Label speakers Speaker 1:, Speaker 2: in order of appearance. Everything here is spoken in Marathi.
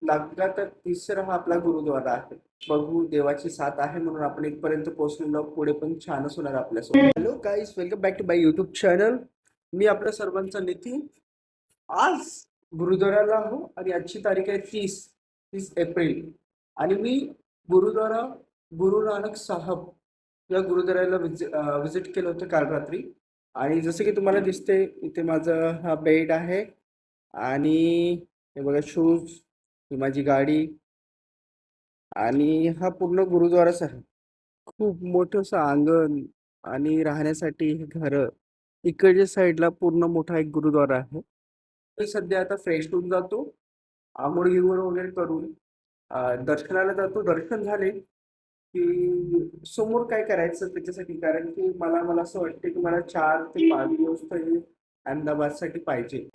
Speaker 1: लगातार तिसरा हा आपला गुरुद्वारा आहे. बघू देवाची साथ आहे म्हणून आपण इथपर्यंत पोहोचलेलो. पुढे पण छानच होणार आपल्यासोबत. Hello guys, welcome back to my YouTube channel. मी आपल्या सर्वांचा नितीन. आज गुरुद्वाराला आहो आणि आजची तारीख आहे 30 एप्रिल आणि मी गुरुद्वारा गुरु नानक साहब या गुरुद्वाराला विजिट केलं होतं काल रात्री. आणि जसं की तुम्हाला दिसते इथे माझं हा बेड आहे आणि हे बघा शूज, ही माझी गाडी आणि हा पूर्ण गुरुद्वाराच आहे. खूप मोठंसं अंगण आणि राहण्यासाठी हे घर. इकडच्या साईडला पूर्ण मोठा एक गुरुद्वारा आहे. मी सध्या आता फ्रेश होऊन जातो, आंघोळ गिंघोळ वगैरे करून दर्शनाला जातो. दर्शन झाले की समोर काय करायचं त्याच्यासाठी, कारण की मला असं वाटतं की मला 4 ते 5 दिवस तरी अहमदाबादसाठी पाहिजे.